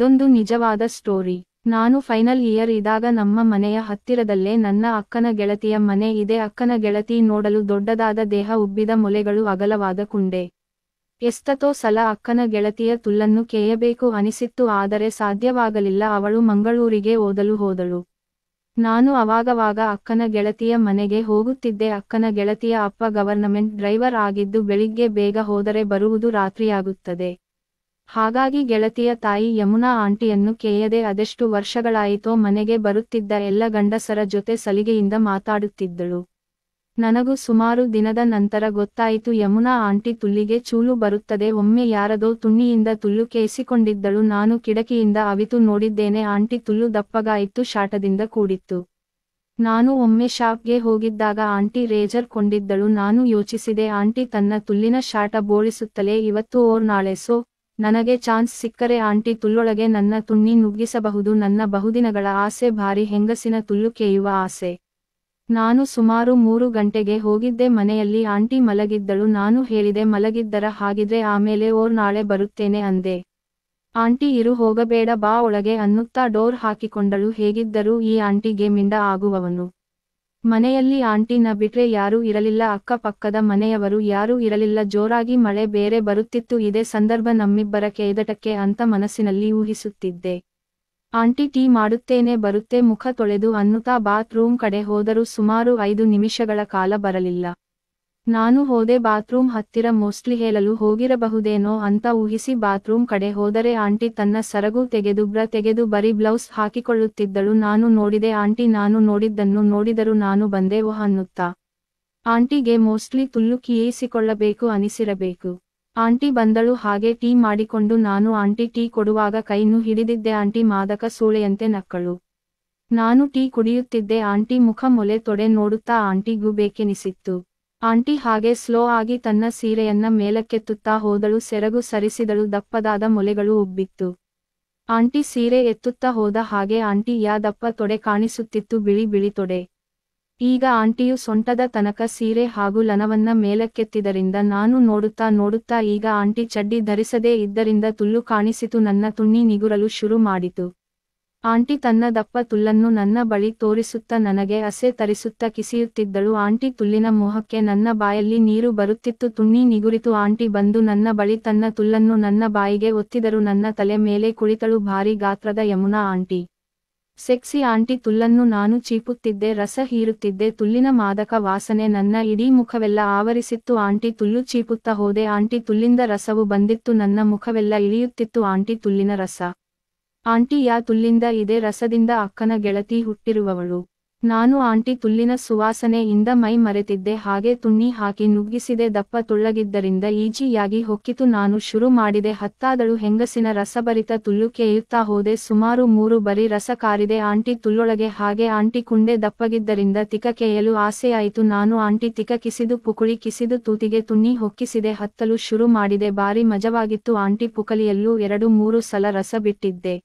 ಇದೊಂದು ನಿಜವಾದ ಸ್ಟೋರಿ. ನಾನು ಫೈನಲ್ ಇಯರ್ ಇದ್ದಾಗ ನಮ್ಮ ಮನೆಯ ಹತ್ತಿರದಲ್ಲೇ ನನ್ನ ಅಕ್ಕನ ಗೆಳತಿಯ ಮನೆ ಇದೆ. ಅಕ್ಕನ ಗೆಳತಿ ನೋಡಲು ದೊಡ್ಡದಾದ ದೇಹ, ಉಬ್ಬಿದ ಮೊಲೆಗಳು, ಅಗಲವಾದ ಕುಂಡೆ. ಎಷ್ಟೋ ಸಲ ಅಕ್ಕನ ಗೆಳತಿಯ ತುಲ್ಲನ್ನು ಕೇಯಬೇಕು ಅನಿಸಿತ್ತು, ಆದರೆ ಸಾಧ್ಯವಾಗಲಿಲ್ಲ. ಅವಳು ಮಂಗಳೂರಿಗೆ ಓದಲು ಹೋದಳು. ನಾನು ಅವಾಗವಾಗ ಅಕ್ಕನ ಗೆಳತಿಯ ಮನೆಗೆ ಹೋಗುತ್ತಿದ್ದೆ. ಅಕ್ಕನ ಗೆಳತಿಯ ಅಪ್ಪ ಗವರ್ನಮೆಂಟ್ ಡ್ರೈವರ್ ಆಗಿದ್ದು ಬೆಳಿಗ್ಗೆ ಬೇಗ ಹೋದರೆ ಬರುವುದು ರಾತ್ರಿಯಾಗುತ್ತದೆ. ಹಾಗಾಗಿ ಗೆಳತಿಯ ತಾಯಿ ಯಮುನಾ ಆಂಟಿಯನ್ನು ಕೇಯದೆ ಅದೆಷ್ಟು ವರ್ಷಗಳಾಯಿತೋ ಮನೆಗೆ ಬರುತ್ತಿದ್ದ ಎಲ್ಲ ಗಂಡಸರ ಜೊತೆ ಸಲಿಗೆಯಿಂದ ಮಾತಾಡುತ್ತಿದ್ದಳು. ನನಗೂ ಸುಮಾರು ದಿನದ ನಂತರ ಗೊತ್ತಾಯಿತು, ಯಮುನಾ ಆಂಟಿ ತುಲ್ಲಿಗೆ ಚೂಲು ಬರುತ್ತದೆ. ಒಮ್ಮೆ ಯಾರದೋ ತುಣ್ಣಿಯಿಂದ ತುಲ್ಲು ಕೇಸಿಕೊಂಡಿದ್ದಳು. ನಾನು ಕಿಡಕಿಯಿಂದ ಅವಿತು ನೋಡಿದ್ದೇನೆ. ಆಂಟಿ ತುಲ್ಲು ದಪ್ಪಗಾಯಿತು, ಶಾಟದಿಂದ ಕೂಡಿತ್ತು. ನಾನು ಒಮ್ಮೆ ಶಾಪ್ಗೆ ಹೋಗಿದ್ದಾಗ ಆಂಟಿ ರೇಜರ್ ಕೊಂಡಿದ್ದಳು. ನಾನು ಯೋಚಿಸಿದೆ, ಆಂಟಿ ತನ್ನ ತುಲ್ಲಿನ ಶಾಟ ಬೋಳಿಸುತ್ತಲೇ ಇವತ್ತು ಓರ್ ನಾಳೆ ಸೋ ನನಗೆ ಚಾನ್ಸ್ ಸಿಕ್ಕರೆ ಆಂಟಿ ತುಲ್ಲೊಳಗೆ ನನ್ನ ತುಣ್ಣಿ ನುಗ್ಗಿಸಬಹುದು. ನನ್ನ ಬಹುದಿನಗಳ ಆಸೆ, ಭಾರಿ ಹೆಂಗಸಿನ ತುಲ್ಲು ಕೇಯುವ ಆಸೆ. ನಾನು ಸುಮಾರು 3 ಗಂಟೆಗೆ ಹೋಗಿದ್ದೆ. ಮನೆಯಲ್ಲಿ ಆಂಟಿ ಮಲಗಿದ್ದಳು. ನಾನು ಹೇಳಿದೆ, ಮಲಗಿದ್ದರ ಹಾಗಿದ್ರೆ ಆಮೇಲೆ ಓರ್ ನಾಳೆ ಬರುತ್ತೇನೆ ಅಂದೆ. ಆಂಟಿ ಇರು, ಹೋಗಬೇಡ, ಬಾ ಒಳಗೆ ಅನ್ನುತ್ತಾ ಡೋರ್ ಹಾಕಿಕೊಂಡಳು. ಹೇಗಿದ್ದರೂ ಈ ಆಂಟಿಗೆ ಮಿಂಡ ಆಗುವವನು. ಮನೆಯಲ್ಲಿ ಆಂಟಿನ ಬಿಟ್ರೆ ಯಾರೂ ಇರಲಿಲ್ಲ. ಅಕ್ಕಪಕ್ಕದ ಮನೆಯವರು ಯಾರೂ ಇರಲಿಲ್ಲ. ಜೋರಾಗಿ ಮಳೆ ಬೇರೆ ಬರುತ್ತಿತ್ತು. ಇದೇ ಸಂದರ್ಭ ನಮ್ಮಿಬ್ಬರ ಕೈದಟಕ್ಕೆ ಅಂತ ಮನಸ್ಸಿನಲ್ಲಿ ಊಹಿಸುತ್ತಿದ್ದೆ. ಆಂಟಿ ಟೀ ಮಾಡುತ್ತೇನೆ, ಬರುತ್ತೆ, ಮುಖ ತೊಳೆದು ಅನ್ನುತ್ತಾ ಬಾತ್ ರೂಮ್ ಕಡೆ ಹೋದರು. ಸುಮಾರು 5 ನಿಮಿಷಗಳ ಕಾಲ ಬರಲಿಲ್ಲ. ನಾನು ಹೋದೆ ಬಾತ್ರೂಮ್ ಹತ್ತಿರ. ಮೋಸ್ಟ್ಲಿ ಹೇಳಲು ಹೋಗಿರಬಹುದೇನೋ ಅಂತ ಊಹಿಸಿ ಬಾತ್ರೂಮ್ ಕಡೆ ಹೋದರೆ ಆಂಟಿ ತನ್ನ ಸರಗು ತೆಗೆದು ಬ್ರ ತೆಗೆದು ಬರೀ ಬ್ಲೌಸ್ ಹಾಕಿಕೊಳ್ಳುತ್ತಿದ್ದಳು. ನಾನು ನೋಡಿದೆ. ಆಂಟಿ ನಾನು ನೋಡಿದ್ದನ್ನು ನೋಡಿದರು. ನಾನು ಬಂದೆ ಓಹ್ ಅನ್ನುತ್ತಾ. ಆಂಟಿಗೆ ಮೋಸ್ಟ್ಲಿ ತುಲ್ಲು ಕೀಯಿಸಿಕೊಳ್ಳಬೇಕು ಅನಿಸಿರಬೇಕು. ಆಂಟಿ ಬಂದಳು. ಹಾಗೆ ಟೀ ಮಾಡಿಕೊಂಡು ನಾನು ಆಂಟಿ ಟೀ ಕೊಡುವಾಗ ಕೈನು ಹಿಡಿದಿದ್ದೆ. ಆಂಟಿ ಮಾದಕ ಸೂಳೆಯಂತೆ ನಕ್ಕಳು. ನಾನು ಟೀ ಕುಡಿಯುತ್ತಿದ್ದೆ. ಆಂಟಿ ಮುಖ ಮೊಲೆ ತೊಡೆ ನೋಡುತ್ತಾ ಆಂಟಿಗೂ ಬೇಕೆನಿಸಿತ್ತು. ಆಂಟಿ ಹಾಗೆ ಸ್ಲೋ ಆಗಿ ತನ್ನ ಸೀರೆಯನ್ನ ಮೇಲಕ್ಕೆತ್ತುತ್ತಾ ಹೋದಳು. ಸೆರಗು ಸರಿಸಿದಳು. ದಪ್ಪದಾದ ಮೊಲೆಗಳು ಉಬ್ಬಿತ್ತು. ಆಂಟಿ ಸೀರೆ ಎತ್ತುತ್ತಾ ಹೋದ ಹಾಗೆ ಆಂಟಿಯ ದಪ್ಪ ತೊಡೆ ಕಾಣಿಸುತ್ತಿತ್ತು, ಬಿಳಿ ಬಿಳಿ ತೊಡೆ. ಈಗ ಆಂಟಿಯು ಸೊಂಟದ ತನಕ ಸೀರೆ ಹಾಗೂ ಲನವನ್ನ ಮೇಲಕ್ಕೆತ್ತಿದರಿಂದ ನಾನು ನೋಡುತ್ತಾ ಈಗ ಆಂಟಿ ಚಡ್ಡಿ ಧರಿಸದೇ ಇದ್ದರಿಂದ ತುಲ್ಲು ಕಾಣಿಸಿತು. ನನ್ನ ತುಣ್ಣಿ ನಿಗುರಲು ಶುರು ಮಾಡಿತು. ಆಂಟಿ ತನ್ನ ದಪ್ಪ ತುಲ್ಲನ್ನು ನನ್ನ ಬಳಿ ತೋರಿಸುತ್ತಾ ನನಗೆ ಅಸೆ ತರಿಸುತ್ತಾ ಕಿಸಿಯುತ್ತಿದ್ದಳು. ಆಂಟಿ ತುಲ್ಲಿನ ಮೋಹಕ್ಕೆ ನನ್ನ ಬಾಯಲ್ಲಿ ನೀರು ಬರುತ್ತಿತ್ತು. ತುಣ್ಣಿ ನಿಗುರಿತು. ಆಂಟಿ ಬಂದು ನನ್ನ ಬಳಿ ತನ್ನ ತುಲ್ಲನ್ನು ನನ್ನ ಬಾಯಿಗೆ ಒತ್ತಿದರು. ನನ್ನ ತಲೆ ಮೇಲೆ ಕುಳಿತಳು ಭಾರಿ ಗಾತ್ರದ ಯಮುನಾ ಆಂಟಿ. ಸೆಕ್ಸಿ ಆಂಟಿ ತುಲ್ಲನ್ನು ನಾನು ಚೀಪುತ್ತಿದ್ದೆ, ರಸ ಹೀರುತ್ತಿದ್ದೆ. ತುಲ್ಲಿನ ಮಾದಕ ವಾಸನೆ ನನ್ನ ಇಡೀ ಮುಖವೆಲ್ಲ ಆವರಿಸಿತ್ತು. ಆಂಟಿ ತುಲ್ಲು ಚೀಪುತ್ತಾ ಹೋದೆ. ಆಂಟಿ ತುಲ್ಲಿಂದ ರಸವು ಬಂದಿತ್ತು. ನನ್ನ ಮುಖವೆಲ್ಲ ಇಳಿಯುತ್ತಿತ್ತು. ಆಂಟಿ ತುಲ್ಲಿನ ರಸ. ಆಂಟಿಯ ತುಲ್ಲಿಂದ ಇದೇ ರಸದಿಂದ ಅಕ್ಕನ ಗೆಳತಿ ಹುಟ್ಟಿರುವವಳು. ನಾನು ಆಂಟಿ ತುಲ್ಲಿನ ಸುವಾಸನೆಯಿಂದ ಮೈ ಮರೆತಿದ್ದೆ. ಹಾಗೆ ತುಣ್ಣಿ ಹಾಕಿ ನುಗ್ಗಿಸಿದೆ. ದಪ್ಪ ತುಳ್ಳಗಿದ್ದರಿಂದ ಈಜಿಯಾಗಿ ಹೊಕ್ಕಿತು. ನಾನು ಶುರು ಮಾಡಿದೆ. ಹತ್ತಾದಳು. ಹೆಂಗಸಿನ ರಸಭರಿತ ತುಲ್ಲು ಕೇಯುತ್ತಾ ಹೋದೆ. ಸುಮಾರು 3 ಬರಿ ರಸ ಕಾರಿದೆ ಆಂಟಿ ತುಲ್ಲೊಳಗೆ. ಹಾಗೆ ಆಂಟಿ ಕುಂಡೆ ದಪ್ಪಗಿದ್ದರಿಂದ ತಿಕ ಕೇಯಲು ಆಸೆಯಾಯಿತು. ನಾನು ಆಂಟಿ ತಿಕ ಕಿಸಿದು ಪುಕುಳಿ ಕಿಸಿದು ತೂತಿಗೆ ತುಣ್ಣಿ ಹೊಕ್ಕಿಸಿದೆ. ಹತ್ತಲು ಶುರು ಮಾಡಿದೆ. ಭಾರಿ ಮಜವಾಗಿತ್ತು. ಆಂಟಿ ಪುಕಲಿಯಲ್ಲೂ 2-3 ಸಲ ರಸ ಬಿಟ್ಟಿದ್ದೆ.